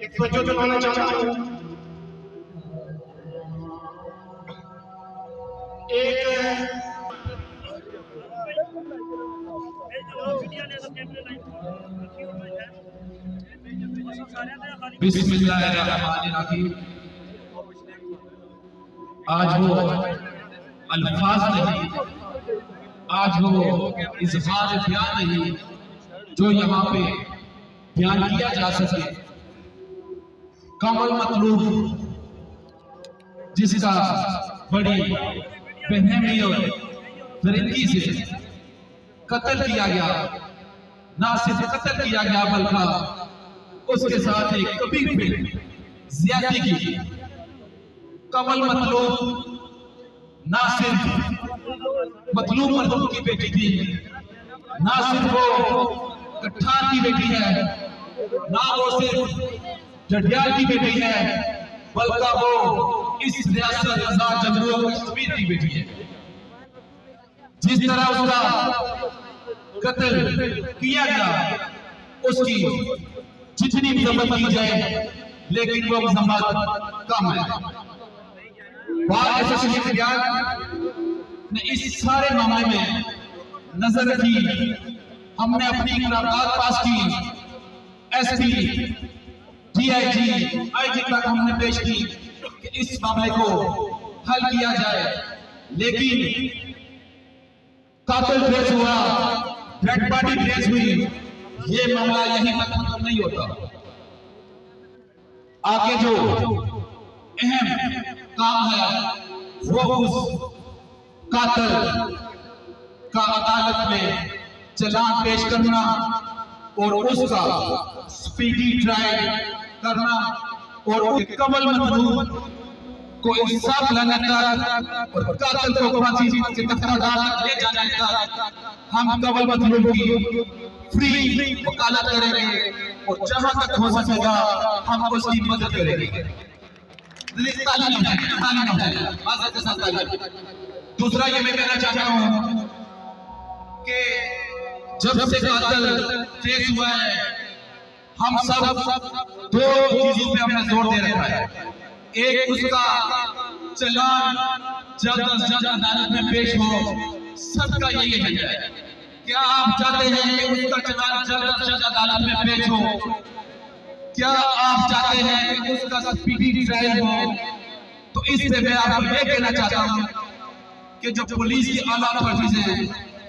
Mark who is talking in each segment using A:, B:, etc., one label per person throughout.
A: ایک توجہ دلانا چاہتا ہوں،
B: بسم اللہ الرحمن الرحیم۔ آج وہ الفاظ نہیں، آج وہ اظہار بیان نہیں جو یہاں پہ بیان کیا جا سکے۔ کمل مطلوب جس کا بڑی بہنمی اور درندگی سے قتل کیا گیا، نہ صرف قتل کیا گیا بلکہ اس کے ساتھ ایک کبیر پہ زیادتی کی۔ کمل مطلوب نہ صرف مطلوب مردوں کی بیٹی تھی، نہ صرف وہ کٹھار کی بیٹی ہے، نہ وہ صرف جڈیال کی بیٹی ہے، بلکہ وہ اس ریاست آزاد جمہوریہ کشمیر کی بیٹی ہے۔ جس طرح اس کا قتل کیا گیا، اس کی جتنی مذمت کی جائے لیکن وہ مذمت کم ہے۔ بار ایسوسی ایشن نے اس سارے معاملے میں نظر رکھی، ہم نے اپنی قرارداد پاس کی، ایس پی ڈی آئی جی آئی جی تک ہم نے پیش کی کہ اس معاملے کو حل کیا جائے، لیکن قاتل ٹریس ہوا، ڈیڈ باڈی ٹریس ہوئی، یہ معاملہ یہیں تک ختم نہیں ہوتا۔ آگے جو اہم کام ہے وہ اس قاتل کا عدالت میں چلان پیش کرنا اور اس کا سپیڈی ٹرائل کرنا اور کمل مطلوب کو انصاف لانے تک اور قاتل کو پھانسی کے تختہ ڈال لے جانے تک ہم کمل مطلوب کی فری وکالت کریں گے اور جہاں تک ہو سکے گا ہم اس کی مدد کریں گے۔ تعلیم ہے، معذرت کے ساتھ تعلیم۔ دوسرا یہ میں کہنا چاہتا ہوں کہ جب سے قاتل ٹریس ہوا ہے، ہم سب دو چیزوں پہ ہم نے زور دے رکھا ہے۔ ایک اس کا چلان جلد از جلد عدالت میں پیش ہو، سب کا یہی ہے۔ کیا آپ چاہتے ہیں کہ اس کا چلان جلد از جلد عدالت میں پیش ہو؟ کیا آپ چاہتے ہیں کہ اس کا سپیڈی ٹرائل ہو؟ تو اس سے میں آپ کو یہ کہنا چاہتا ہوں کہ جو پولیس کی اعلیٰ اتھارٹیز ہیں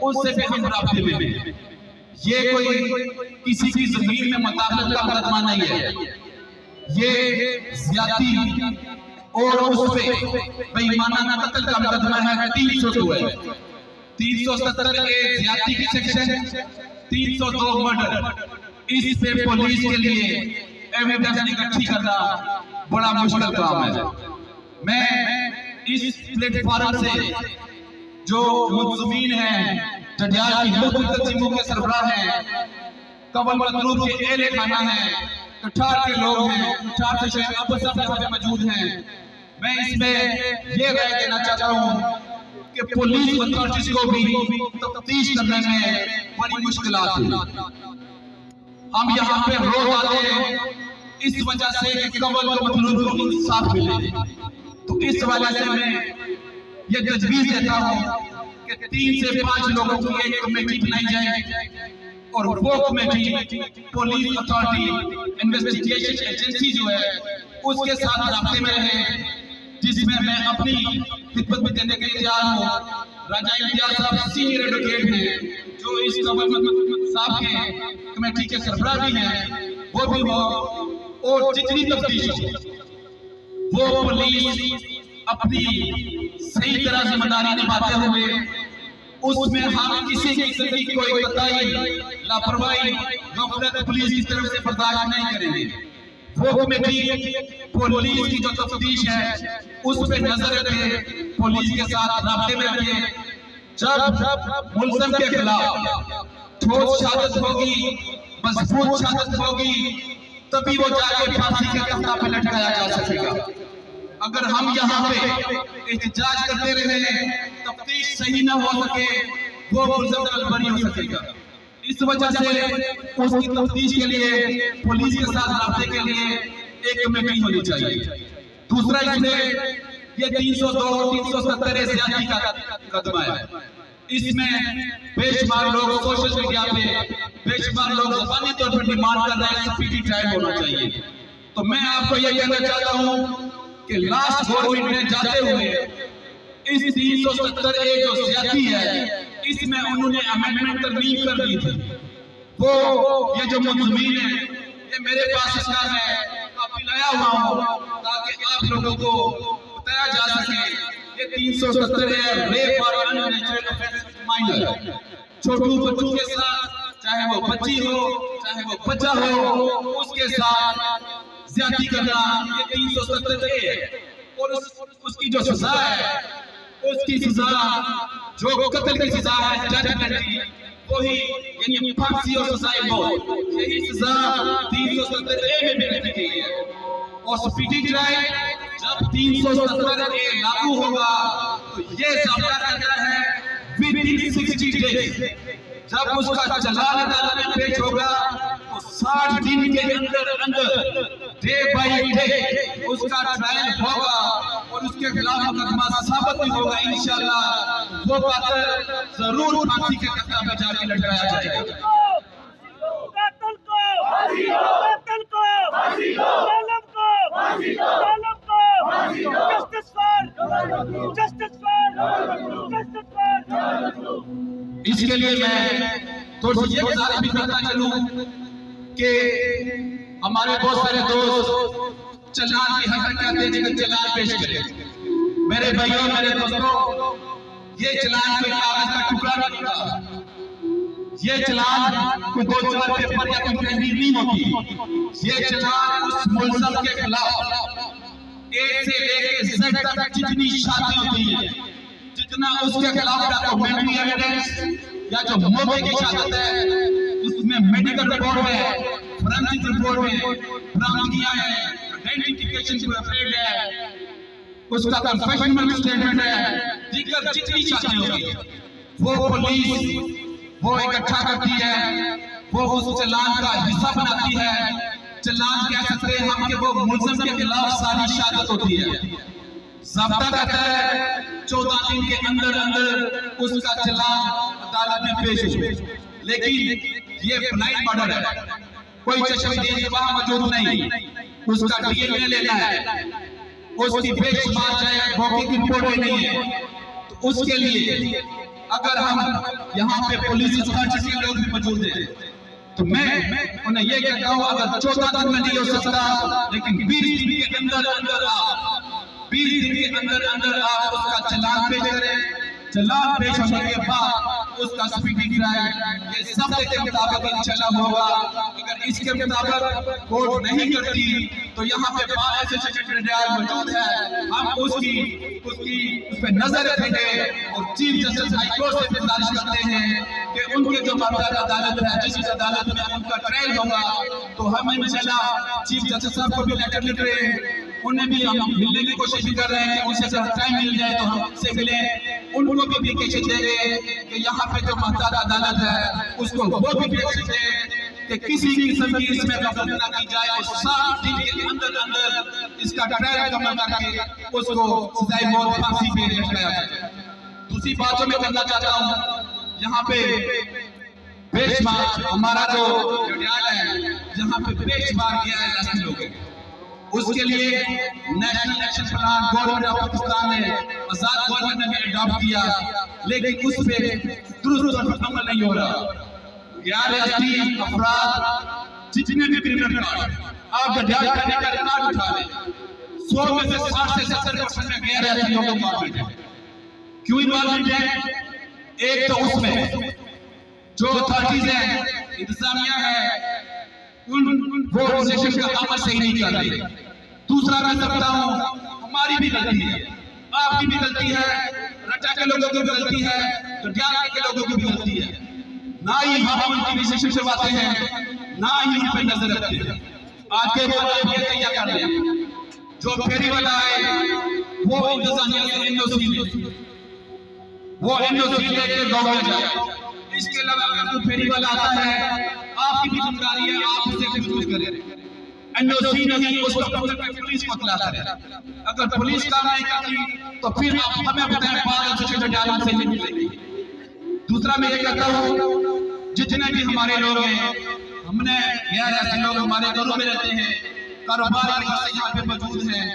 B: اس سے بھی ہم رابطے میں ہیں۔ یہ کوئی کسی کی زمین میں مداخلت کا مقدمہ نہیں ہے، یہ زیادتی اور اس پہ بے ایمانانہ قتل کا مقدمہ ہے۔ 302 ہے، 370 کے زیادتی کی سیکشن، 302 مرڈر۔ اس پہ پولیس کے لیے ایویڈنس اکٹھی کرنا بڑا مشکل کام ہے۔ میں اس پلیٹ فارم سے جو منظمین ہیں، جڈیال کی مختلف تنظیموں کے سربراہ ہیں، کمل مطلوب کے اہل خانہ ہیں، کٹھار کے لوگ ہیں، کٹھار سے شہر اب سب یہاں پہ موجود ہیں، میں اس میں یہ رائے دینا چاہتا ہوں کہ پولیس اتھارٹیز کو بھی تفتیش کرنے میں بڑی مشکلات ہیں۔ ہم یہاں پہ روز آتے ہیں اس وجہ سے کہ کمل مطلوب کو انصاف ملے، تو اس وجہ سے میں یہ تجویز دیتا ہوں کہ 3 سے 5 لوگوں کی ایک کمیٹی بنائی جائے اور وہ committee police authority investigation agency جو ہے اس کے ساتھ رابطے میں رہے، جس میں میں اپنی خدمت میں دینے کے لیے تیار ہوں۔ راجہ امتیاز صاحب سینئر ایڈوکیٹ ہیں جو اس کمل صاحب کے کمیٹی کے سربراہ بھی ہیں، وہ بھی ہو، اور جتنی تفتیش ہو وہ پولیس اپنی صحیح طرح ذمہ داری نبھاتے ہوئے اس میں ہم کسی قسم کی کوئی کوتاہی، لاپرواہی، غفلت پولیس کی طرف سے برداشت نہیں کریں گے۔ وہ کمیٹی پولیس کی جو تفتیش ہے اس پہ نظر رکھے، پولیس کے ساتھ رابطے میں رکھے۔ جب ملزم کے خلاف ٹھوس شہادت ہوگی، مضبوط شہادت ہوگی، تبھی وہ جا کے پھانسی کے تختہ پہ لٹکایا جا سکے گا۔ اگر ہم یہاں پہ احتجاج کرتے رہے، تفتیش صحیح نہ ہو سکے، وہ ملزم بری ہو سکے گا۔ اس وجہ سے اس کی تفتیش کے لیے پولیس کے ساتھ رابطے کے لیے ایک کمیٹی ہونی چاہیے۔ دوسرا اس میں یہ 302 370 زیادتی کا مقدمہ ہے، اس میں بے شمار لوگ سوشل میڈیا پہ بے شمار لوگ زبانی طور پر ڈیمانڈ کر رہے ہیں سپیڈی ٹرائل ہونا چاہیے۔ تو میں آپ کو یہ کہنا چاہتا ہوں کہ لاسٹ گورنمنٹ نے جاتے ہوئے اس 370 جو زیادتی ہے اس میں انہوں نے امینڈمنٹ ترمیم کر دی تھی۔ وہ یہ جو مضمین ہے یہ میرے پاس اس کا ہے کاپی لایا ہوا ہوں تاکہ آپ لوگوں کو بتایا جا سکے۔ یہ 370 ہے ریپ اور اننیچرل افینس مائنر، چھوٹو بچوں کے ساتھ، چاہے وہ بچی ہو چاہے وہ بچہ ہو، اس کے ساتھ زیادتی کرنا، یہ 370 ہے۔ اور اس کی جو سزا ہے اس کی سزا جو قتل کی سزا ہے ججمنٹ کی وہی یعنی پھانسی اور سزائے موت، یہی سزا 370 میں بھی رکھی گئی ہے۔ اور سپیڈی ٹرائل جب 370 لاگو ہوگا تو یہ ضابطہ کہتا ہے within 60 days، جب اس کا چلان عدالت میں پیش ہوگا تو 60 دن کے اندر ڈے بائی ڈے اس کا ٹرائل ہوگا اور اس کے خلاف مقدمہ ثابت بھی ہوگا۔ انشاءاللہ وہ قاتل ضرور پھانسی کے تختہ پہ جا کے لٹکایا جائے گا۔
C: قاتل کو قاتل کو ظالم کو ظالم کو justice for justice for justice for.
B: اس کے لیے میں تھوڑی سی یہ گزارش بھی کرتا چلوں کہ ہمارے بہت سارے دوست چلان کی حق کہتے ہیں کہ چلان پیش کریں۔ میرے بھائیوں میرے دوستوں، یہ چلان کوئی کاغذ کا ٹکڑا نہیں ہوتا، یہ چلان کوئی 2-4 پیپر یا کوئی تحریر نہیں ہوتی، یہ چلان اس ملزم کے خلاف اے سے لے کے زیڈ تک جتنی شادی ہوتی ہے، جتنا اس کے خلاف ڈاکومنٹری ایویڈنس یا جو موقع کی شہادت ہے اس میں میڈیکل رپورٹ ہے، فورینسک رپورٹ ہے، برامدگیاں ہیں، آئیڈینٹیفیکیشن کو افریڈ ہے، اس کا کنفیشنل سٹیٹمنٹ ہے، دیگر جتنی شادی ہوگی وہ پولیس وہ اکٹھا کرتی ہے، وہ اس چلان کا حصہ بناتی ہے۔ چلان کہہ سکتے ہیں ہم کہ وہ ملزم کے خلاف ساری شہادت ہوتی ہے۔ ضابطہ کہتا ہے 14 دن کے اندر اس کا چلان عدالت میں پیش ہو، لیکن یہ بلائنڈ مارڈر ہے، کوئی چشمدید وہاں موجود نہیں، اس کا ڈی این اے لینا ہے، اس کی بے شمار چاہے موقع کی رپورٹیں نہیں ہے، تو اس کے لیے اگر ہم یہاں پہ پولیس اتھارٹی کے لوگ بھی موجود ہیں تو میں انہیں یہ کہتا ہوں اگر 14 دن میں نہیں ہو سکتا لیکن 20 دن کے اندر آپ اس کا چلان پیش کریں۔ چلان پیش ہونے کے بعد اس کا سپیڈی ٹرائل یہ ضابطے کے مطابق انشاءاللہ ہوگا۔ اگر اس کے مطابق کورٹ نہیں کرتی تو یہاں پہ بار ایسوسیشن جنرل موجود ہے، ہم اس پہ نظر رکھیں گے اور چیف جسٹس ہائی کورٹ سے گزارش کرتے ہیں کہ ان کے جو مقررہ عدالت ہے جس عدالت میں ان کا ٹرائل ہوگا تو ہم انشاءاللہ چیف جسٹس صاحب کو بھی لیٹر لکھ رہے ہیں، انہیں بھی ہم ملنے کی کوشش بھی کر رہے ہیں کہ ان سے اگر ٹائم مل جائے تو ہم سے ملیں، ان کو بھی اپلیکیشن دیں گے کہ یہاں پہ جو محتاط عدالت ہے اس کو وہ بھی اپلیکیشن دیں کہ کسی قسم کی اس میں غفلت نہ کی جائے اور 7 دن کے اندر اس کا ٹرائل مکمل کر کے اس کو سزائے موت پھانسی پہ لٹکایا جائے۔ دوسری بات جو میں کرنا چاہتا ہوں، یہاں پہ بے شمار ہمارا جو جڈیال ہے یہاں پہ بے شمار کیا ہے لاسٹ لوگ ہیں، اس کے لیے national action plan government of Pakistan نے آزاد گورنمنٹ نے بھی اڈاپٹ کیا لیکن اس پہ درست طور پر عمل نہیں ہو رہا۔ غیر ریاستی افراد جتنے بھی کرمنل کارڈ آپ گڈیال کرنے کا ریکارڈ اٹھا لیں، 100 میں سے 60 سے 70% میں غیر ریاستی لوگوں کا انوالومنٹ ہے۔ کیوں انوالومنٹ ہے؟ ایک تو اس میں جو اتھارٹیز ہیں، انتظامیہ ہے، وہ آرگنائزیشن کا عمل صحیح نہیں کر رہی۔ دوسرا میں سمجھتا ہوں ہماری بھی غلطی ہے، آپ کی بھی غلطی ہے، رٹا کے لوگوں کی بھی غلطی ہے، گڈیال کے لوگوں کی بھی غلطی ہے، نہ ہی ہم ان کی رجسٹریشن کرواتے ہیں نہ ہی ان پہ نظر رکھتے ہیں۔ آج کے بعد آپ یہ تیار کر لیں جو پھیری والا ہے وہ انتظامیہ سے NOC لے، وہ NOC لے کے گاؤں میں جائے، اس کے علاوہ اگر کوئی پھیری والا آتا ہے آپ کی بھی ذمہ داری ہے آپ اسے محفوظ کریں NOC نہیں اس کو پولیس کو اطلاع کریں اگر پولیس کام نہیں کرتی تو پھر آپ ہمیں بتائیں بعد ایسوسیشن ڈالنے سے نہیں ملے گی دوسرا میں یہ کہتا ہوں جتنے بھی ہمارے لوگ ہیں ہم نے غیر ایسے لوگ ہمارے گھروں میں رہتے ہیں کاروبار سے یہاں پہ موجود ہیں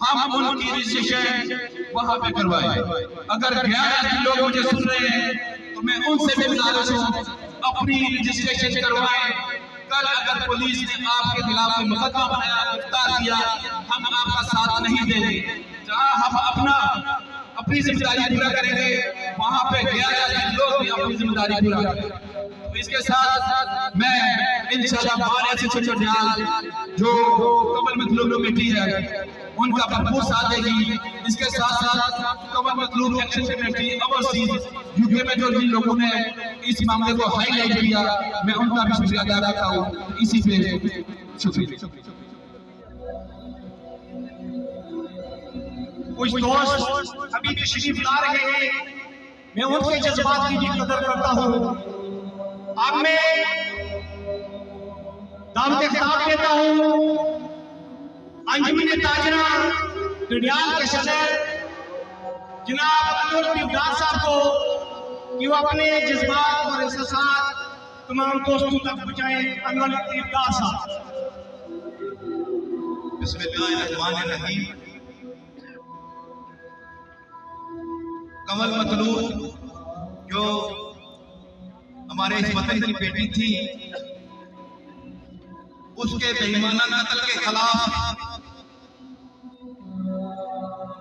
B: ہم ان کی رجسٹریشن وہاں پہ کروائیں اگر غیر ایسے لوگ مجھے سن رہے ہیں تو میں ان سے بھی گزارش ہوں اپنی رجسٹریشن کروائیں کل اگر پولیس نے آپ کے خلاف مقدمہ بنایا گرفتار کیا ہم آپ کا ساتھ نہیں دیں گے جہاں ہم اپنی ذمہ داری پورا کریں گے وہاں پہ غیر ایسے لوگ بھی اپنی ذمہ داری پورا کریں گے اس کے ساتھ میں انشاءاللہ بار ایسی چھوٹی ڈیال جو کمل مطلوب کمیٹی ہے ان کا بھرپور ساتھ دے گی اس کے ساتھ ساتھ کمل مطلوب ایکشن کمیٹی اوورسیز UK میں جو جن لوگوں نے اس معاملے کو ہائی لائٹ کیا میں ان کا بھی شکریہ ادا کرتا ہوں اسی پہ شکریہ
A: کچھ دوست ابھی تشریف لا رہے ہیں میں ان کے جذبات کی بھی قدر کرتا ہوں اب میں دعوت خطاب دیتا ہوں انجمن تاجرہ ڈڈیال کے صدر جناب انور دیودار صاحب کو کہ وہ اپنے جذبات اور احساسات تمام دوستوں تک پہنچائیں انور دیودار صاحب
D: بسم اللہ الرحمن الرحیم کمل مطلوب جو ہمارے اس وطن کی بیٹی تھی اس کے بے ایمانہ قتل کے خلاف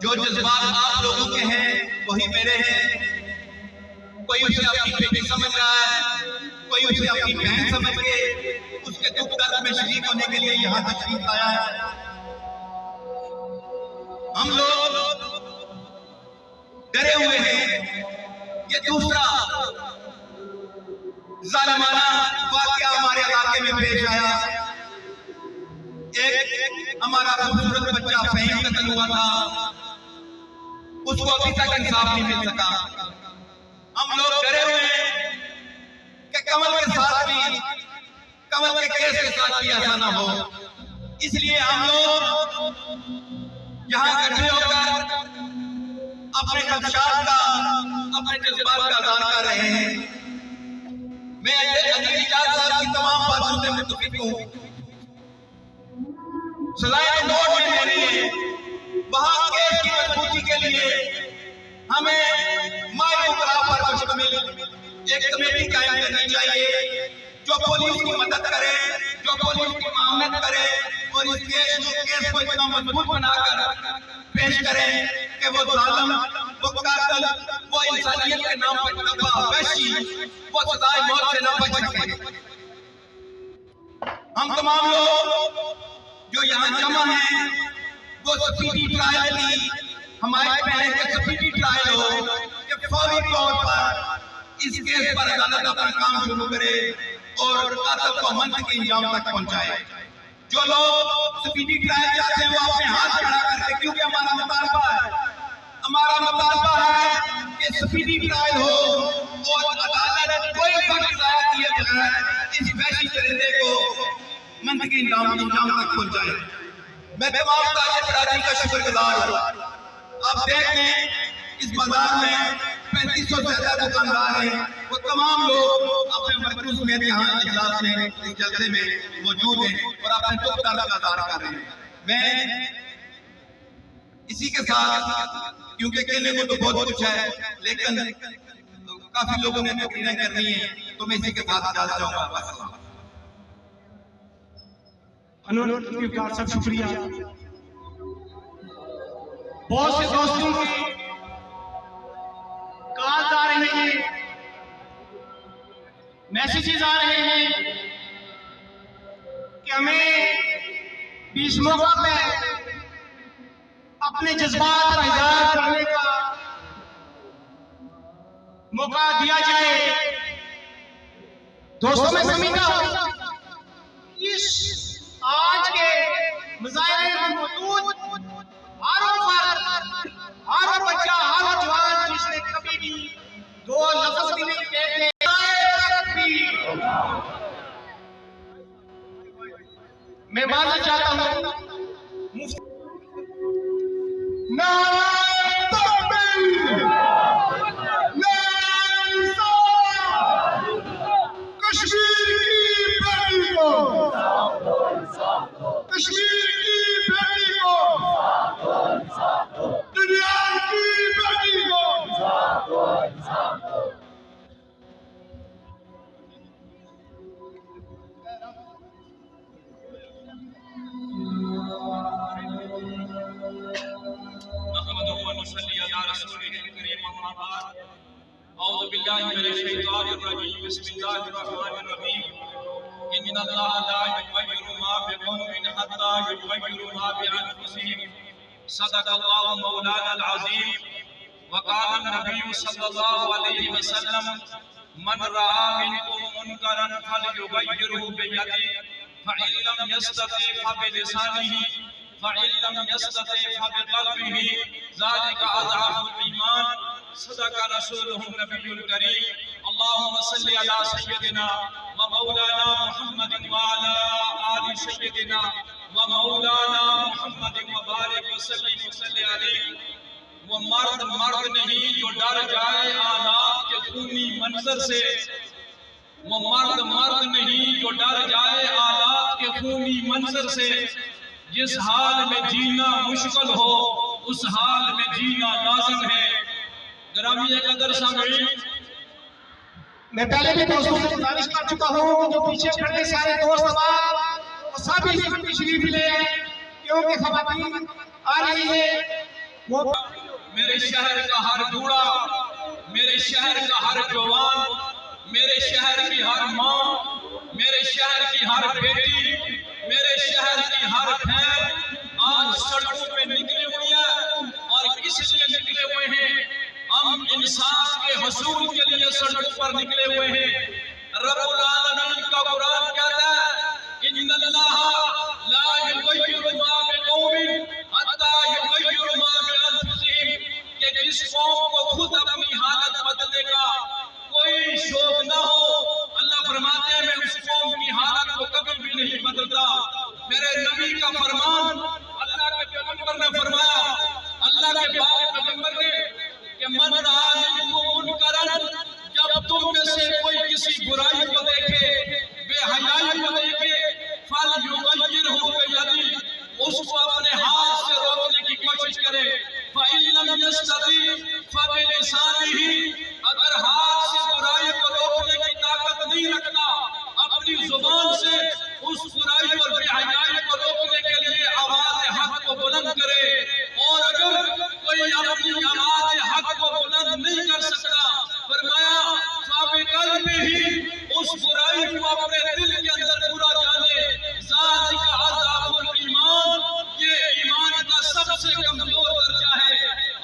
D: جو جذبات آپ لوگوں کے ہیں وہی میرے ہیں کوئی اسے اپنی بیٹی سمجھ رہا ہے کوئی اسے اپنی بہن سمجھ کے اس کے دکھ درد میں شریک ہونے کے لیے یہاں تشریف آیا ہے ہم لوگ ڈرے ہوئے ہیں یہ دوسرا ظالمانہ واقعہ ہمارے علاقے میں پیش آیا ایک ہمارا خوبصورت بچہ فہیم قتل ہوا تھا اس کو ابھی تک انصاف نہیں مل سکا ہم لوگ ڈرے ہوئے ہیں کہ کمل کے ساتھ بھی کمل کے کیس کے ساتھ بھی ایسا نہ ہو اس لیے ہم لوگ یہاں اکٹھے ہو کر اپنے خدشات کا اپنے جذبات کا اظہار کر رہے ہیں میں علی اجاز صاحب کی تمام باتوں سے متفق ہوں سزائے موت میں دینی ہے وہاں کیس کی مضبوطی کے لیے ہمیں مائل اقرار پر مشتمل ایک کمیٹی قائم کرنی چاہیے جو پولیس کی مدد کرے جو پولیس کی معاونت کرے اور اس کیس کو اتنا مضبوط بنا کر پیش کرے کہ وہ ظالم وہ قاتل وہ انسانیت کے نام پر تباہ وحشی وہ سزائے موت سے نہ بچ سکے ہم تمام لوگ جو یہاں جمع ہیں وہ سپیڈی ٹرائل کی حمایت میں ہے کہ سپیڈی ٹرائل ہو کہ فوری طور پر اس کیس پر عدالت اپنا کام شروع کرے اور قاتل کو منطقی انجام تک پہنچائے جو لوگ سپیڈی ٹرائل چاہتے ہیں وہ اپنے ہاتھ کھڑا کر کے کیونکہ ہمارا مطالبہ ہے کہ سپیڈی ٹرائل ہو اور عدالت کوئی وقت ضائع کیے بغیر اس وحشی چرندے کو منطقی انجام تک پہنچائے میں تمام تاجر برادری کا شکر گزار ہوں آپ دیکھ لیں اس بازار میں 3500 سے زیادہ دکاندار ہیں وہ تمام لوگ اپنے مرکز میں یہاں اجلاس میں اس جلسے میں موجود ہیں اور اپنے دکھ درد کا اظہار کر رہے ہیں میں اسی کے ساتھ کیونکہ کہنے کو تو بہت کچھ ہے لیکن کافی لوگوں نے تقریریں کرنی ہیں تو میں اسی کے ساتھ اجازت چاہوں گا
A: انور دیودار صاحب شکریہ بہت سے دوستوں کی کالز آ رہے ہیں میسیجز آ رہے ہیں کہ ہمیں بھی اس موقع پہ اپنے جذبات کا اظہار کرنے کا موقع دیا جائے دوستوں میں سمجھتا ہوں اس آج کے مظاہرے میں موجود ہر بچہ ہر جوان جس نے کبھی بھی دو لفظ بھی نہیں کہے میں ماننا چاہتا ہوں
B: نعرہ تکبیر! نعرہ انصاف! کشمیر کی بیٹی کو کشمیر کی بیٹی کو دنیا کی بیٹی کو
E: نحمده ونصلي على رسوله الكريم اما بعد اعوذ بالله من الشيطان الرجيم بسم الله الرحمن الرحيم ان الله لا يغير ما بقوم حتى يغيروا ما بانفسهم صدق الله مولانا العظيم وقال النبي صلى الله عليه وسلم من راى منكم منكرا فليغيره بيده فان لم يستطع فبلسانه فإن لم يستطع فبقلبه ذلك أضعف الإيمان صدق رسوله النبي الكريم اللهم صل على سيدنا ومولانا محمد وعلى آل سيدنا ومولانا محمد وبارك وسلم عليه وہ مرد نہیں جو ڈر جائے آلات کے خونی منظر سے وہ مرد نہیں جو ڈر جائے آلات کے خونی منظر سے جس حال میں جینا مشکل ہو اس حال میں جینا لازم ہے گرامی قدر سامعین
A: میں پہلے بھی دوستوں سے گزارش کر چکا ہوں جو پیچھے کھڑے سارے دوست احباب وہ سب اس وقت تشریف لے آئے کیونکہ خواتین آ رہی ہے وہ
E: میرے شہر کا ہر بوڑھا میرے شہر کا ہر جوان میرے شہر کی ہر ماں میرے شہر کی ہر بیٹی میرے شہر کی ہر بہن آج سڑکوں پہ نکلے ہوئے ہیں اور کس لیے نکلے ہوئے ہیں ہم انصاف کے حصول کے لیے سڑکوں پر نکلے ہوئے ہیں رب العالمین کا قرآن کہتا ہے ان اللہ لا یغیر ما بقوم حتی یغیر ما بانفسہم کہ جس قوم کو خود اپنی حالت بدلنے کا کوئی شوق نہ ہو اللہ فرماتے ہیں میں اس قوم کی حالت کو کبھی بھی نہیں بدلتا میرے نبی کا فرمان اللہ کے پیغمبر نے فرمایا اللہ کے پیغمبر نے کہ من رأى منکم منکرا جب تم میں سے کوئی کسی برائی کو دیکھے بے حیائی کو دیکھے فَلْيُغَيِّرْهُ بِيَدِهِ اس کو اپنے ہاتھ سے روکنے کی کوشش کرے فَإِن لَمْ يَسْتَطِعْ فَبِلِسَانِهِ اگر ہاتھ سے برائی کو روکنے کی طاقت نہیں رکھتا اپنی زبان سے اس برائی اور بے حیائی کو روکنے کے لیے آواز حق کو بلند کرے اور اگر کوئی اپنی آواز حق کو بلند نہیں کر سکتا فرمایا فَبِقَلْبِهِ اس برائی کو اپنے دل کے اندر پورا جانے ذَلِكَ أَضْعَفُ الْإِيمَانِ یہ ایمان کا سب سے کمزور درجہ ہے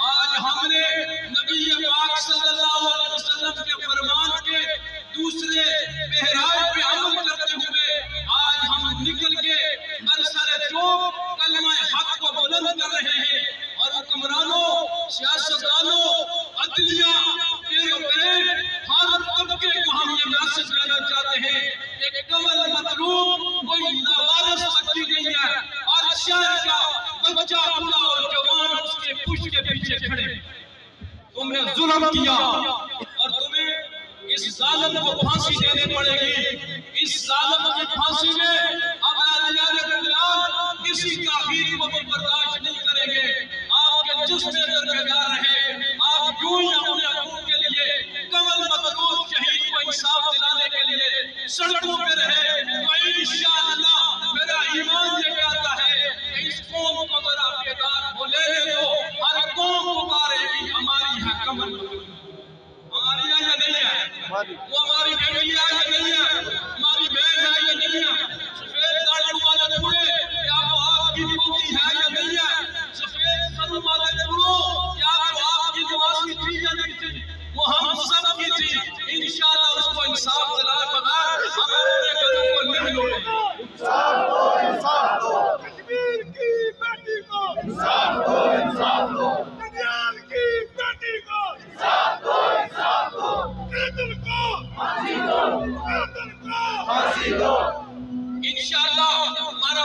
E: آج ہم نے نبی پاک صلی اللہ علیہ وسلم کے فرمان کے دوسرے محراب پہ عمل کرتے ہوئے آج ہم نکل کے برسر چوک کلمہ حق کو بلند کر رہے ہیں اور حکمرانوں سیاستدانوں عدلیہ بیوروکریٹ ہر طبقے کو ہم یہ میسج دینا چاہتے ہیں کہ کمل مطلوب کوئی ناوارث بچی نہیں ہے اور شہر کا بچہ بوڑھا اور جوان اس کے پشت کے پیچھے کھڑے تم نے ظلم کیا اور تمہیں اس ظالم کو پھانسی دینے پڑے گی اس ظالم کی پھانسی میں اب کسی تاخیر کو بھی برداشت نہیں کریں گے آپ کے جسم اندر بیدار رہے آپ یوں ہی اپنے حقوق کے لیے کمل مطلوب شہید کو انصاف دلانے کے لیے سڑکوں پہ رہے تو انشاءاللہ میرا ایمان یہ کہتا ہے کہ اس قوم کو ذرا بیدار ہو لینے دو ہر قوم پکارے گی ہماری ہے کمل ہماری ہے یا نہیں ہے وہ ہماری بیٹی ہے یا نہیں ہے ہماری بہن ہے یا نہیں ہے سفید داڑھی والے بوڑھے کیا وہ آپ کی پوتی ہے یا نہیں ہے سفید سر والے بوڑھوں کیا وہ آپ کی نواسی تھی یا نہیں تھی وہ ہم سب کی تھی انشاءاللہ اس کو انصاف دلائے بغیر ہم اپنے گھروں کو نہیں لوٹیں
C: کشمیر کی بیٹی کو
B: انصاف دو انصاف دو
C: دنیا کی بیٹی کو قاتل کو
B: پھانسی دو
C: قاتل کو
B: پھانسی دو
E: انشاءاللہ ہمارا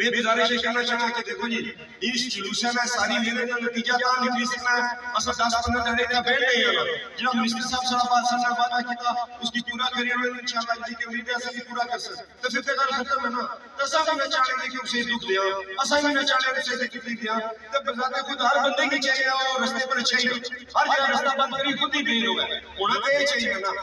F: میں گزارش کرنا چاہنا کہ دیکھو جی اس جلوس میں ساری محنت کا نتیجہ تھا نکلی سکنا ہے اصل 10-15 دن کا بیٹھ نہیں ہے جناب منسٹر صاحب صاحب نے وعدہ کیا اس کی پورا کریئر میں انشاءاللہ جی کی امید ہے اسے پورا کر سکتے تو پھر تک ختم ہے نا تسا بھی نہ چاہے کہ اسے دکھ دیا اسا بھی نہ چاہے اسے تکلیف دیا تو بذات خود ہر بندے کی چاہیے اور رستے پر چاہیے ہر جگہ رستہ بند کری خود ہی دیر ہوگا ہونا تو یہ چاہیے نا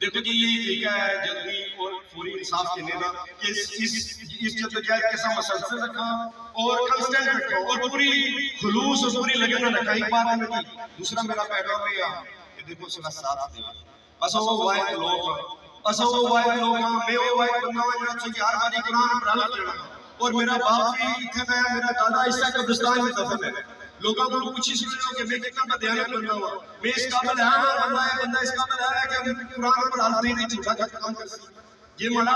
F: دیکھو جی یہی طریقہ ہے جلدی اور فوری انصاف کے لینا کہ اس جدوجہد کے ساتھ مسلسل رکھا اور کنسٹنٹ رکھا اور پوری خلوص اور پوری لگن رکھا ایک بات ہے کہ دوسرا میرا پیغام ہے کہ دیکھو سلا ساتھ دے اسا وہ واحد لوگ اسا وہ واحد لوگ میں وہ واحد بندہ ہوں جنہاں سے ہر باری قرآن پر حالت کرنا اور میرا باپ بھی اتنے میں میرا دادا اس کا قبرستان میں دفن ہے لوگوں کو کچھ ہی سن لو کہ میں کتنا بدیانت بننا ہوا میں اس قابل ہے بندہ اس قابل ہے کہ قرآن پر حالت نہیں چھوٹا کام کر سکتا یہ منا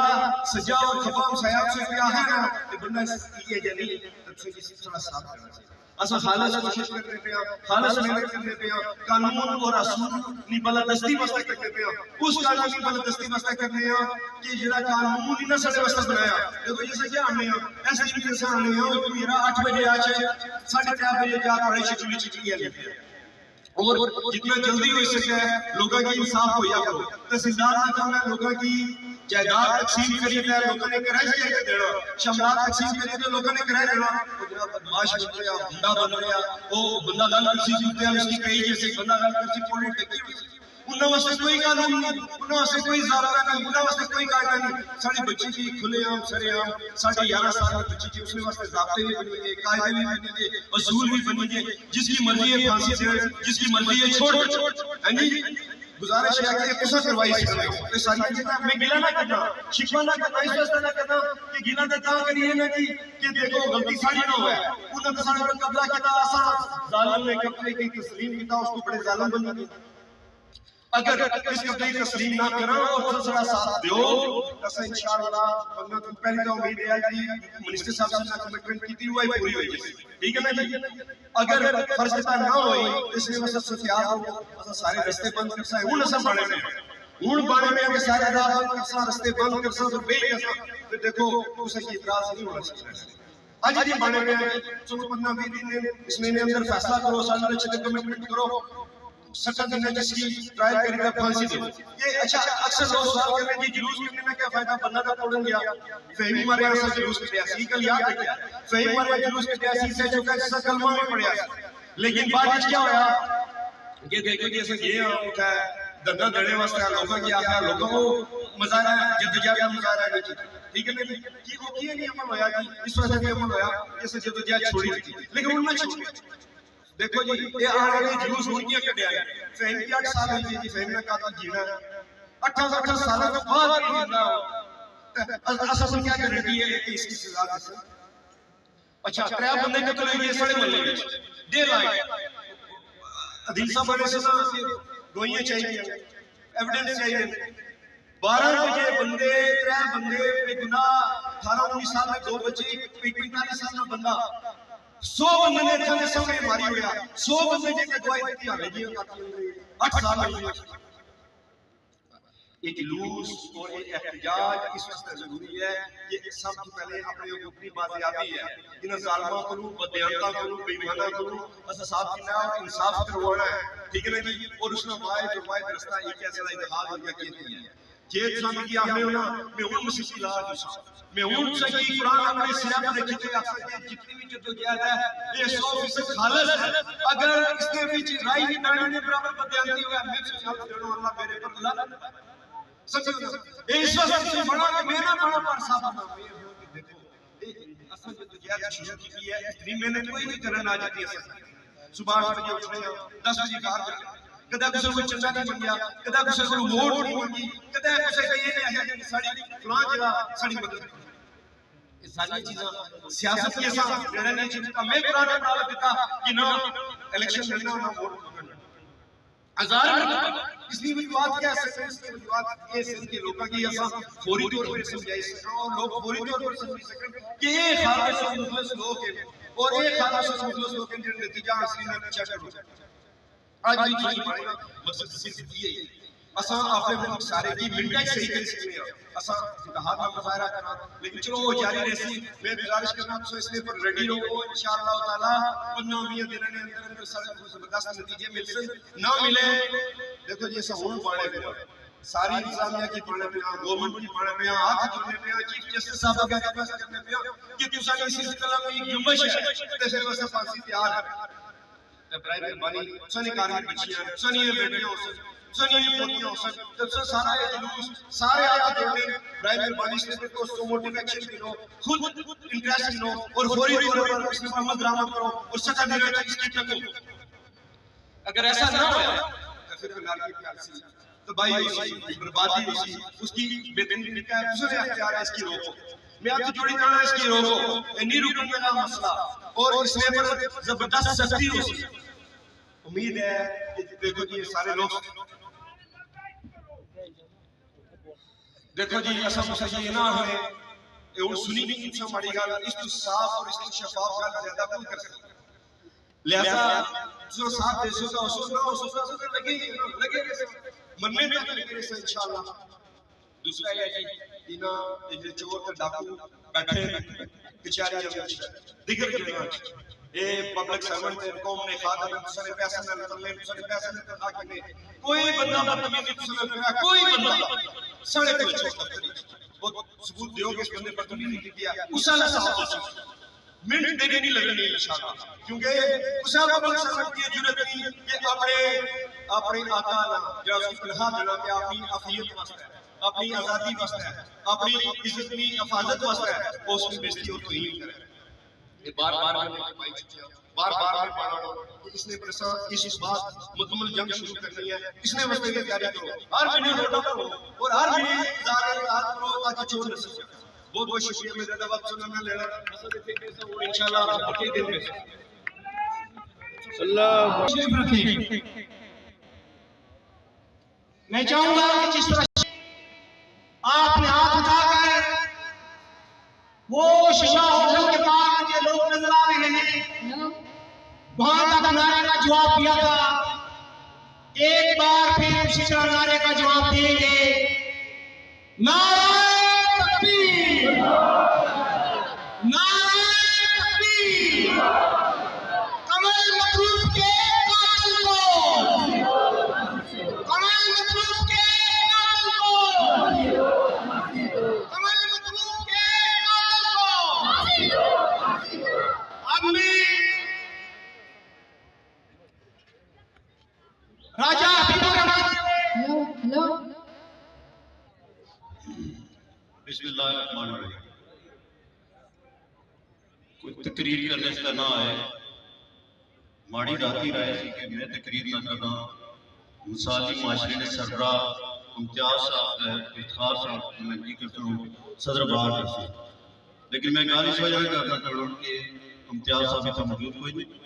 F: سجا اور خفام سیاب سے کیا ہے نا کہ بندہ یہ جنی تب سے کسی طرح صاف کرنا چاہیے اسا خالص کوشش کرتے پہ خالص محنت کرتے پہ قانون اور اصول نی بلدستی واسطے کرتے پہ اس قانون کی بلدستی واسطے کرنے ہیں کہ جڑا قانون ہی نہ سڑے واسطے بنایا دیکھو جیسے کیا ہم نے ایسے بھی جیسے ہم نے میرا 8 بجے آ جائے 3:30 بجے جا پڑے چکلی چکلی ہے اور جتنا جلدی ہو سکے لوگوں کی انصاف ہو یا کرو تحصیلدار کا کام ہے لوگوں کی جائیداد تقسیم کری ہے لوگوں نے کرائے کیا دینا شملات تقسیم کری ہے لوگوں نے کرائے دینا بدماش بن گیا بندہ بن گیا وہ بندہ گل کرسی جوتے ہیں اس کی کئی جیسے بندہ گل کرسی پولی ٹکی انہاں واسطے کوئی قانون نہیں انہاں واسطے کوئی ضابطہ نہیں انہاں واسطے کوئی قاعدہ نہیں ساری بچی کی کھلے عام سرے عام 11.5 سال کی بچی کی اس میں واسطے ضابطے بھی بنیں گے قاعدے بھی بنیں گے اصول بھی بنیں گے جس کی مرضی ہے پھانسی دے جس کی مرضی ہے چھوڑ ہیں جی گزارش ہے کہ قصہ کروائی سکتے ہیں یہ ساری چیزیں میں گلا نہ کرنا شکوہ نہ کرنا اس واسطے نہ کرنا کہ گلا نہ تا کریے نا جی کہ دیکھو غلطی ساری نہ ہوا ہے انہوں نے سارے پر قبضہ کیا آسان ظالم نے قبضے کی تسلیم کیا اس کو بڑے ظالم بن گئے اگر اس قبضے کی تسلیم نہ کرنا اور تھوڑا ساتھ دیو تو انشاءاللہ بندہ تو پہلی تو امید ہے کہ منسٹر صاحب سے کمٹمنٹ کی تھی وہ پوری ہوئی جیسے ٹھیک ہے نا جی اگر فرض کتا نہ ہوئی اس لیے مسئلہ سفیات ہو سارے رستے بند کر سائے ہون اسا بانے میں ہون بانے میں اگر سارے راہ بند کر سا رستے بند کر سا تو بے کسا پھر دیکھو اسے کی اعتراض نہیں ہونا چاہیے آج یہ بانے میں چلو 15-20 دن اس مہینے اندر فیصلہ کرو سال میں چھتے کمٹمنٹ کرو 70 دن ہے جس کی ٹرائل کری کا پھانسی دو یہ اچھا اکثر لوگ سوال کر رہے ہیں جلوس کرنے میں کیا فائدہ بندہ کا توڑن گیا فہمی مارے ایسا جلوس کے پیاسی کل یاد رکھیا فہمی مارے جلوس کے پیاسی سے چکا جیسا کلمہ میں پڑیا لیکن بعد کیا ہویا یہ دیکھو جیسے یہ اٹھا ہے دندہ دڑے واسطے لوگوں کی آخر لوگوں کو مظاہرہ جدوجہد کا مظاہرہ ہے ٹھیک ہے نا کہ وہ کیا نہیں عمل ہویا کہ اس وجہ سے عمل ہویا جیسے جدوجہد چھوڑی تھی لیکن ان میں چھوڑی دیکھو جی یہ آنے جلوس ہونیاں کٹے آئے فہم کی 8 سال ہوئی تھی فہم نے کہا تھا جینا 18 سالوں کے بعد بھی جینا اصل کیا گارنٹی ہے کہ اس کی سزا دے سکتے اچھا تریا بندے کے تو لے گئے سڑے ملے گئے دے لائے عدیل صاحب نے سنا گوئیاں چاہیے ایویڈنس چاہیے 12 بجے بندے تریا بندے بے گناہ 18-19 سال میں 2 بچے 45 سال میں بندہ 100 بندے نے تھنے سامنے ماری ہویا 100 بندے جے کے دعائی دیتی آگے جی 8 سال ہوئی ایک جلوس اور ایک احتجاج اس وقت ضروری ہے کہ سب سے پہلے اپنے اپنی بازیابی ہے انہیں ظالمہ کروں بدیانتہ کروں بیمانہ کروں اسا صاحب کی نام انصاف کروانا ہے ٹھیک ہے نا جی اور اس نے واحد رستہ ایک ایسا اتحاد ہو گیا کہتی ہے جیت اسلامی کی آخر ہونا میں ہوں مسیحی لاج دوسرا میں ہوں سکی قرآن اپنے سیاہ پر رکھتے ہیں اکثر کہ جتنی بھی جدوجہد ہے یہ 100% خالص ہے اگر اس کے بیچ رائی کی ڈاڑی نے برابر بدیانتی ہوا میں سے خیال کروں اللہ میرے پر اللہ سمجھو اس وقت سے بڑا کہ میں نہ بڑا پر صاحب نہ دیکھو اصل جدوجہد شروع کی ہے اتنی محنت کوئی نہیں کرنا آ جاتی ہے صبح 8 بجے اٹھ رہے ہیں 10 بجے کار کریں کدھا کسے کوئی چنگا نہیں بن گیا کدھا کسے کوئی ووٹ نہیں بن گئی کدھا کسے کوئی یہ نہیں ہے کہ ساڑی فلان جگہ ساڑی مدد یہ ساری چیزاں سیاست کی ایسا میرے نہیں چیزا میں قرآن میں پڑھا دیتا کہ نہ الیکشن لڑنا نہ ووٹ کرنا ہزار اس لیے وجوہات کیا ہے اس کے وجوہات یہ سن کے لوگوں کی ایسا فوری طور پر سمجھائی سکتا اور لوگ فوری طور پر سمجھ سکیں کہ یہ خالص و مخلص لوگ ہیں اور یہ خالص و مخلص لوگ ہیں جن نتیجہ حاصل میں اچھا کرو آج بھی چھوٹی پڑے گا مقصد صرف یہ ہے اساں اپنے ملک سارے کی منٹیں صحیح کر سکتے ہیں اساں اتحاد کا مظاہرہ کرنا لیکن چلو وہ جاری رہسی میں گزارش کرنا تو اس لیے پر ریڈی رہو انشاءاللہ تعالی 15-20 دنوں کے اندر اندر سارے زبردست نتیجے مل سن نہ ملے دیکھو جی ایسا ہون پانے پہ ساری انتظامیہ کی پانے پہ گورنمنٹ کی پانے پہ ہاتھ جوڑنے پہ چیف جسٹس صاحب کا فیصلہ کرنے پہ کہ تساں اسی کلام کی جنبش ہے تے پھر واسطے پھانسی تیار ہے تے برائے مہربانی سنی کارمن بچیاں سنی بیٹیاں ہو سن سنی پوتیاں ہو سن تے سارا یہ جلوس سارے ہاتھ جوڑنے برائے مہربانی سے کو سو موٹیویشن کرو خود انٹرسٹ لو اور فوری طور پر اس میں عمل درآمد کرو اور سچا دینا چاہیے اس کی تکو اگر ایسا نہ ہوا تو پھر انارکی پالیسی تباہی ہوئی بربادی ہوئی اس کی بہترین طریقہ ہے دوسرے اختیار ہے اس کی روکو میں آپ کی جوڑی کرنا ہے اس کی روکو نہیں روکوں گا مسئلہ اور اس میں پر زبردست سختی ہو سکتی امید ہے کہ دیکھو جی سارے لوگ دیکھو جی ایسا مسئلہ یہ نہ ہوئے اور سنی نہیں انسان ماری گا اس تو صاف اور اس تو شفاف گا زیادہ کون کر سکتا لہذا جو صاحب دیسوں کا حصول نہ حصول نہ لگے کیسے مرنے میں تو لگے سے انشاءاللہ دوسرا یہ ہے کہ انہاں چور تے ڈاکو بیٹھے بیچارے دیگر جگہ اے پبلک سرونٹ تے قوم نے خاطر دوسرے پیسے نہ لے دوسرے پیسے نہ کھا کے کوئی بندہ بدتمیزی دوسرے کرا کوئی بندہ سڑے کو چھوڑ وہ ثبوت دیو کہ اس بندے پر تمیزی کیا اسا صاحب ہو منٹ دینے نہیں لگنی انشاءاللہ کیونکہ اسا پبلک سرونٹ کی ضرورت نہیں کہ اپنے آقا جو اس کی پناہ دینا کہ اپنی عافیت واسطے اپنی آزادی واسطے اپنی عزت کی حفاظت واسطے اس کی بےزتی اور توہین کرے یہ بار بار میں پڑھا کہ اس نے اس بات مکمل جنگ شروع کرنی ہے اس نے واسطے کی تیاری کرو ہر مہینے روٹا کرو اور ہر مہینے ادارے اطاعت کرو تاکہ چور نہ سکے بہت بہت شکریہ میں زیادہ وقت سننا نہ لینا انشاءاللہ اگلے دن میں
A: اللہ شریف رکھیں میں چاہوں گا کہ جس طرح آپ نے ہاتھ اٹھا کر وہ شیشہ ہوٹل کے پاس مجھے لوگ نظر آ رہے ہیں وہاں تک نعرے کا جواب دیا تھا ایک بار پھر اسی طرح نعرے کا جواب دیں گے نعرہ تکبیر نعرہ تکبیر کمل مطلوب کے قاتل کو کمل مطلوب کے قاتل کو کمل مطلوب کے قاتل کو اب میں راجہ حبیب الرحمن
G: بسم اللہ الرحمن الرحیم کوئی تقریر کرنے سے نہ آئے ماڑی راتی رائے سی کہ میں تقریر نہ کرنا مثالی معاشرے نے سربراہ امتیاز صاحب افتخار صاحب میں جی کرتا ہوں صدر باہر کرتے لیکن میں گالی اس وجہ کرنا چاہوں کہ امتیاز صاحب اتنا موجود کوئی نہیں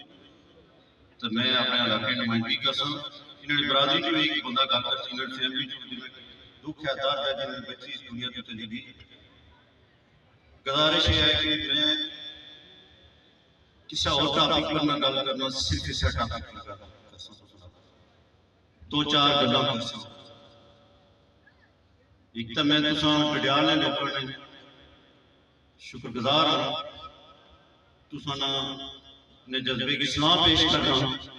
G: تو میں اپنے علاقے نمائندگی کر سکوں انہوں نے برادری جو ایک بندہ گل کر انہوں نے فیملی جو دکھ ہے درد ہے جنہوں نے بچی اس دنیا کی چلی گئی گزارش یہ ہے کہ میں کسی اور ٹاپک پر نہ گل کرنا صرف اس ٹاپک پر گل کر سکتا دو چار گلاں کر سکتا ایک تو میں تساں گڈیال نے لوکاں نے شکر گزار ہوں تساں نے جذبے کی اصلاح پیش کرنا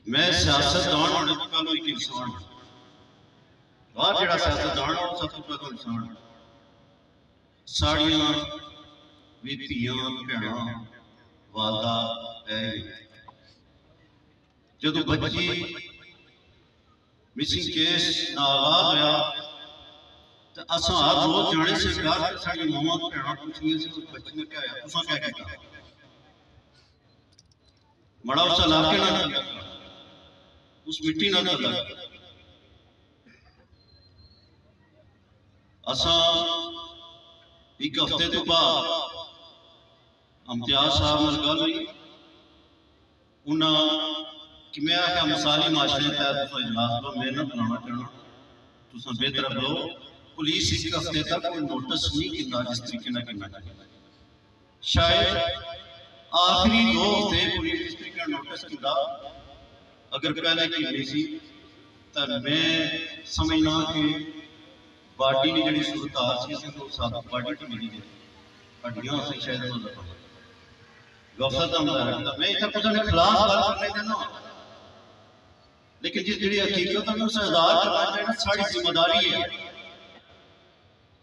G: میں سیاست دان ہونے تو پہلو ایک انسان باہر جڑا سیاست دان ہونا سب تو پہلو انسان ساڑیاں بھی دھیاں بھیڑاں والدہ ہے جدو بچی مسنگ کیس نہ آغاز ہوا تو اساں ہر روز جانے سے پیار ساڑی ماما بھیڑاں پوچھنی سے اس بچی نے کیا ہے تساں کیا کہتا مڑا اس علاقے نہ کیا اس مٹی نہ کر لگا اساں ایک ہفتے تو بعد امتیاز صاحب نے گل ہوئی انہاں کہ میں آخیا مثالی معاشرے تحت تساں اجلاس لو میں نہ بلانا چاہنا تساں بہتر بلو پولیس ایک ہفتے تک کوئی نوٹس نہیں کیتا جس طریقے نہ کرنا چاہیے شاید آخری 2 ہفتے پولیس اس طریقے نوٹس کیتا اگر پہلے کی نہیں سی تو میں سمجھنا کہ باڈی کی جڑی صورتحال سی اسی کو ثابت باڈی تو ملی ہے ہڈیاں سے شاید نہ لگا غوثہ تم رکھتا میں اتنا کچھ نے خلاص بات کرنے دینا لیکن جس جڑی حقیقت ہے اسے اظہار کرنا چاہیے ساری ذمہ داری ہے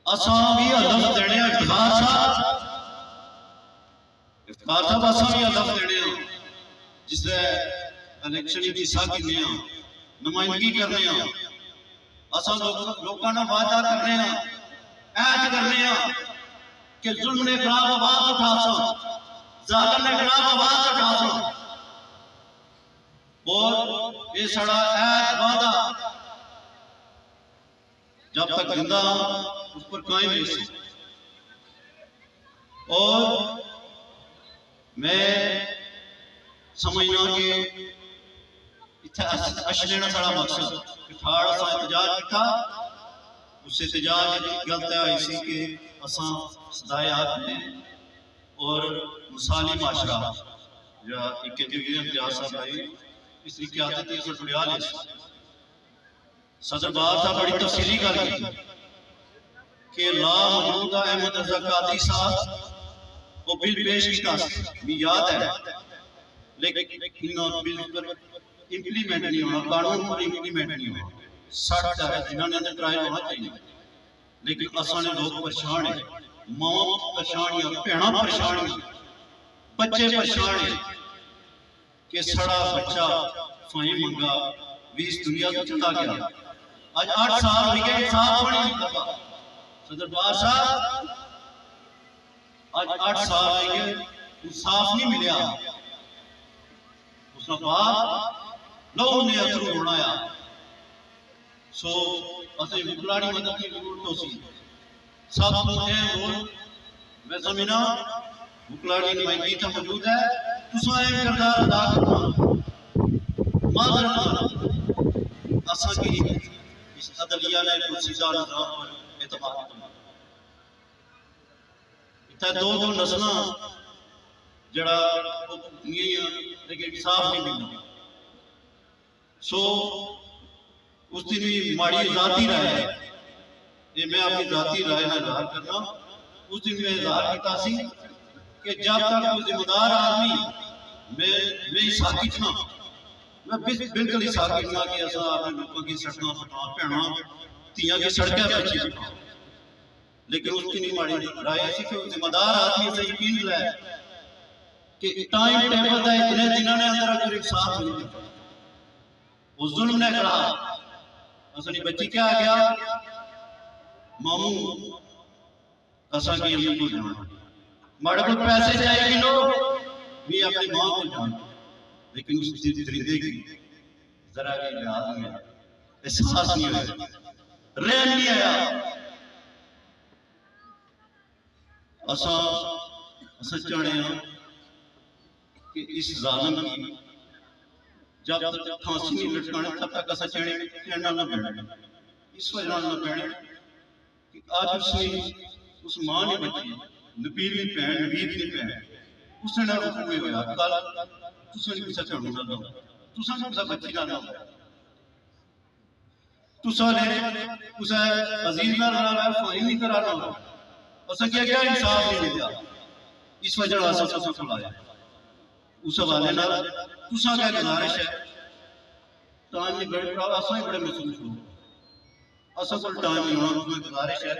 G: اساں بھی ہدف دینے افتخار صاحب اساں بھی ہدف دینے ہیں جس سے الیکشن کی سا کرنے ہیں نمائندگی کرنے ہیں اساں لوگوں نے وعدہ کرنے ہیں عہد کرنے ہیں کہ ظلم نے خلاف آواز اٹھا سا ظالم نے خلاف آواز اٹھا سا اور یہ سڑا عہد وعدہ جب تک زندہ اس پر قائم رہے اور میں سمجھنا کہ اشلینا سڑا مقصد کہ ٹھاڑا سا احتجاج کیتا اس احتجاج غلط ہے اسی کہ اساں صدایات میں اور مثالی معاشرہ یا ایک دیوی امتیاز صاحب آئی اس کی قیادت اساں ٹھڑیا لے صدر بار صاحب بڑی تفصیلی کر کی کہ لا محمود احمد رضا قادری صاحب وہ بل پیش کیتا بھی یاد ہے لیکن انہوں بل پر امپلیمنٹ نہیں ہونا قانون پر امپلیمنٹ نہیں ہونا سٹھ ہے جنہوں نے اندر ٹرائل ہونا چاہیے لیکن اساں نے لوگ پریشان ہیں ماں پریشان ہیں بہناں پریشان ہیں بچے پریشان ہیں کہ سڑا بچہ فائیں منگا بھی اس دنیا کو چلا گیا آج 8 سال ہوئی گئے انصاف بڑی نہیں کرتا صدر بار صاحب آج 8 سال ہوئی گئے انصاف نہیں ملیا اس بعد لوگوں نے اترو اڑایا سو اسے مکلاڑی مدد کی ضرورت ہو سی سب تو اہم رول میں سمجھنا مکلاڑی نمائندگی تو موجود ہے تساں اہم کردار ادا کرنا معذرت اساں کی اس عدلیہ نے گلسیدہ نظام پر اعتماد کرنا اتنا دو نسلیں جڑا دنیا لیکن انصاف نہیں ملنا سو اس دن بھی ماڑی ذاتی رائے ہے یہ میں اپنی ذاتی رائے نہ اظہار کرنا اس دن میں اظہار کیتا سی کہ جب تک کوئی ذمہ دار آدمی میں ساکت نہ میں بالکل ہی ساکت نہ کہ ایسا آپ نے لوگوں کی سڑکاں پھٹا پہنا تیاں کی سڑکیں بچی پھٹا لیکن اس کی نہیں ماڑی رائے ایسی کہ ذمہ دار آدمی سے یقین لائے کہ ٹائم ٹیبل دا اتنے دنوں نے اندر اگر انصاف مل گیا اس ظلم نے کہا اصلی بچی کیا گیا ماموں اساں کی امی کو جانا ماڑے کو پیسے چاہیے کلو بھی اپنی ماں کو جانا لیکن اس درندے کی ذرا بھی لحاظ میں احساس نہیں ہوا رحم نہیں آیا اساں چاہنے ہیں کہ اس ظالم کی جب تک پھانسی نہیں لٹکانے تب تک اساں چہنا نہ بیٹھے اس وجہ نہ بیٹھے کہ آج اس ماں نے بچی نبیل نہیں پہن نوید نہیں پہن اس نے نہ رکھوئے ہویا کل تساں نے کسا چڑھنا نہ ہو تساں نے کسا بچی نہ ہو تساں نے کسا عزیز نہ رہا ہے فائن نہیں کرانا ہو اساں کیا انصاف نہیں ملیا اس وجہ اساں تساں کو لایا اس حوالے نال تساں کیا گزارش ہے ٹائم نہیں بڑے اساں ہی بڑے محسوس ہو اساں کو ٹائم نہیں ہونا تساں گزارش ہے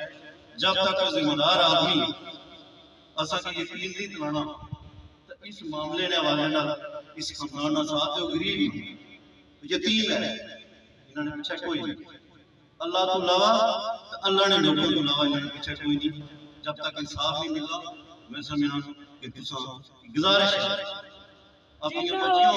G: جب تک ذمہ دار آدمی اساں کی یقین نہیں دلانا تو اس معاملے نے حوالے نال اس خاندان کا ساتھ جو غریب یتیم ہے انہوں نے پیچھے کوئی نہیں اللہ تو علاوہ اللہ نے لوگوں کو علاوہ انہوں نے پیچھے کوئی نہیں جب تک انصاف نہیں ملا میں سمجھنا کہ تساں گزارش ہے اپنی بچیوں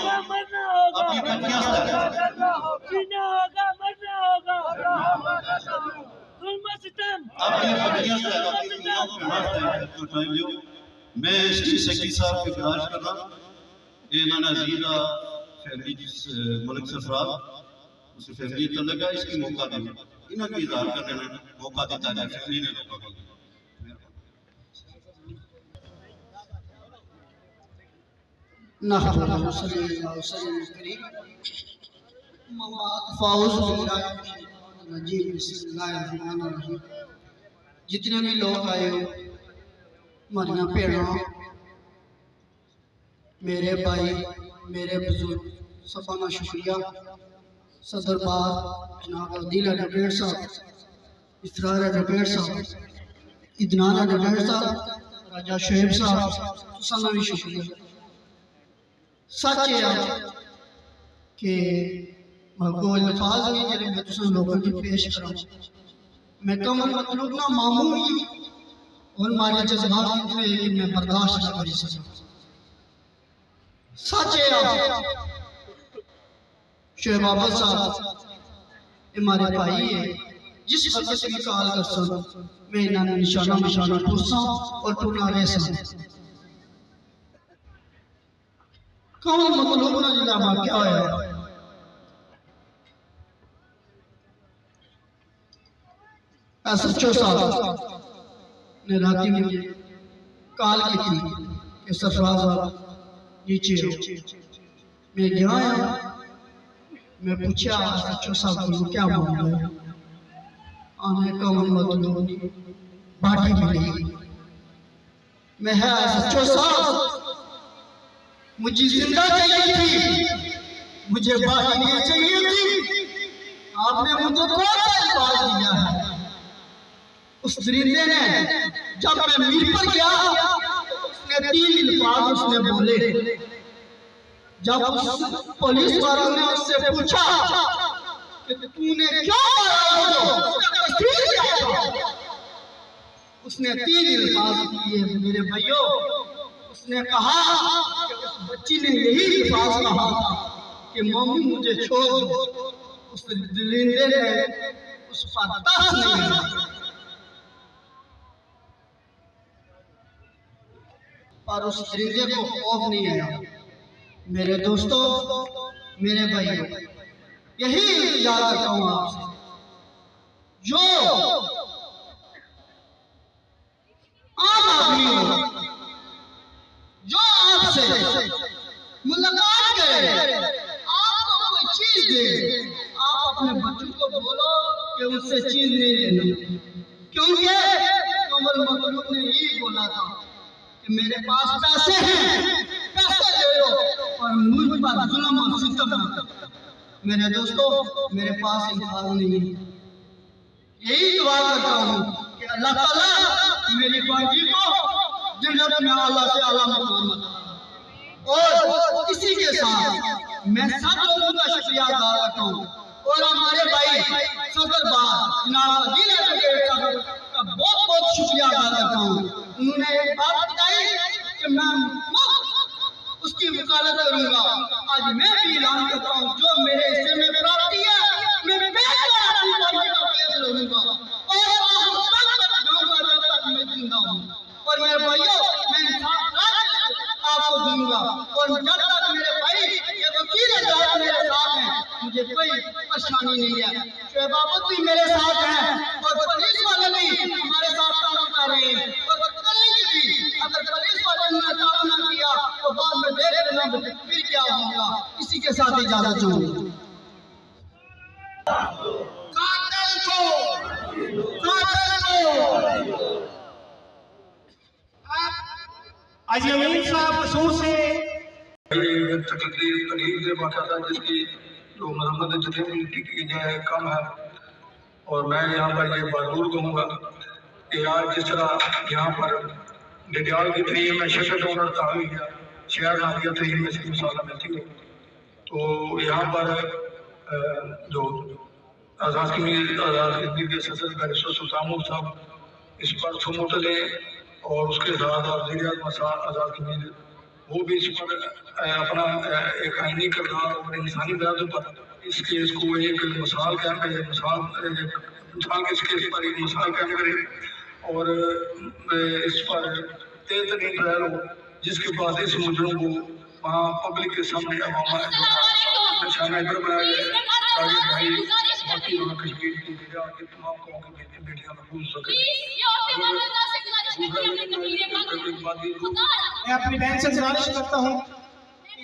G: میں اسٹی سیکٹری صاحب کی گزارش کرنا انہوں نے عزیزہ فیملی جس ملک سرفراز اس فیملی تعلق ہے اس کی موقع دیں انہوں نے اظہار کرنے نے موقع دیتا ہے فیملی نے موقع دیں
A: نحمده صلی اللہ علیہ وسلم فاؤز الرجیم بسم اللہ الرحمن الرحیم. جتنے بھی لوگ آئے ہو، ہماریاں بھیڑاں، میرے بھائی، میرے بزرگ، سبھاں کا شکریہ. صدر بار جناب عدیل ایڈوکیٹ صاحب، اسرار ایڈوکیٹ صاحب، ادنان ایڈوکیٹ صاحب، راجہ شعیب صاحب، تساں کا بھی شکریہ. سچ ہے کہ کوئی الفاظ نہیں جڑے میں تساں لوگوں کی پیش کراں. میں کم مطلب نہ معمول ہی اور ہمارے جذبات اتنے ہیں کہ میں برداشت نہ کر سکتا. سچ ہے شعیب عابد صاحب ہمارے بھائی ہے، جس وقت بھی کال کر سن میں انہاں نے نشانہ نشانہ ٹھوساں اور ٹونا رہ سن. کون مطلوب نہ جلا واقعہ ہویا ایس ایچ او صاحب نے راتی مجھے کال کی تھی کہ سرفراز آپ نیچے ہو. میں گیا ہوں، میں پوچھا ایس ایچ او صاحب کو کیا معاملہ ہے. آنے کا مطلوب نہیں، باٹی ملی. میں ہے ایس ایچ او صاحب مجھے زندہ چاہیے تھی، مجھے باٹی نہیں چاہیے تھی. آپ نے مجھے کون سا الفاظ دیا ہے؟ اس درندے نے جب میں میر پر گیا اس نے 3 الفاظ اس نے بولے. جب پولیس والوں نے اس سے پوچھا کہ تو نے کیوں مارا ہو، اس نے 3 الفاظ دیے میرے بھائیوں. اس نے کہا کہ اس بچی نے یہی الفاظ کہا تھا کہ ممی مجھے چھوڑ دو. اس درندے نے اس پر ترس نہیں آیا اور اس درندے کو خوف نہیں آیا. میرے دوستوں، میرے بھائیوں، یہی یاد کرتا ہوں آپ سے، جو عام آدمی ہو، جو آپ سے ملاقات کرے، آپ کو کوئی چیز دے، آپ اپنے بچوں کو بولو کہ ان سے چیز نہیں لینا. کیونکہ قمر مطلوب نے یہی بولا تھا کہ میرے پاس پیسے ہیں، پیسے دے دو اور مجھ پر ظلم اور ستم نہ کرو. میرے دوستوں، میرے پاس الفاظ نہیں ہے. یہی دعا کرتا ہوں کہ اللہ تعالیٰ میری بانجی کو جنت میں اعلیٰ سے اعلیٰ مقام عطا فرمائے. اور اسی کے ساتھ میں سب لوگوں کا شکریہ ادا کرتا ہوں اور ہمارے بھائی صدر بار جناب عدیل ایڈوکیٹ صاحب کا بہت بہت شکریہ ادا کرتا ہوں. انہوں نے ایک بات بتائی کہ میں اس کی وکالت کروں گا. آج میں بھی اعلان کرتا ہوں جو میرے حصے میں پراپتی ہے میں اپنی بھائی کا کیس لڑوں گا اور تب تک جاؤں گا جب تک میں زندہ ہوں. اور میرے بھائیوں، میں انصاف آپ کو دوں گا اور جب تک میرے بھائی یہ وکیل عدالت میرے ساتھ ہیں مجھے کوئی پریشانی نہیں ہے. شعیب عابد بھی میرے ساتھ ہیں اور پولیس والے بھی ہمارے ساتھ تعاون کر رہے ہیں اور کریں گے بھی. اگر پولیس والے نے تعاون نہ کیا تو بعد میں دیکھ لینا پھر کیا ہوگا. اسی کے ساتھ اجازت چاہوں گا. آج امین صاحب قصور سے
H: تقریر سے بات تھا جس کی جو مرمت جتنی کی جائے کم ہے. اور میں یہاں پر یہ بات کہوں گا کہ آج جس طرح یہاں پر ڈڈیال کی تریم میں شکل ڈونر تعاون کیا، شہر ناگیا تریم میں اس کی مثالہ ملتی ہے. تو یہاں پر جو آزاد کشمیر کے صدر بیرسٹر سلطان محمود صاحب اس پر سموتلے اور اس کے ساتھ وزیر اعظم آزاد کشمیر وہ بھی اس پر اپنا ایک آئینی کردار اور انسانی درد پر اس کیس کو ایک مثال قائم کرے، مثال اس کیس پر ایک مثال قائم کرے اور اس پر تیز ترین ٹرائل ہو جس کے بعد اس مجرم کو وہاں پبلک کے سامنے عوام نشانہ عبرت بنایا جائے تاکہ بھائی باقی وہاں کشمیر کی دریا کے تمام قوموں کی بیٹیاں محفوظ ہو سکیں.
A: میں اپنی بہن سے گزارش کرتا ہوں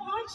I: 5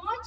I: 5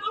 I: 2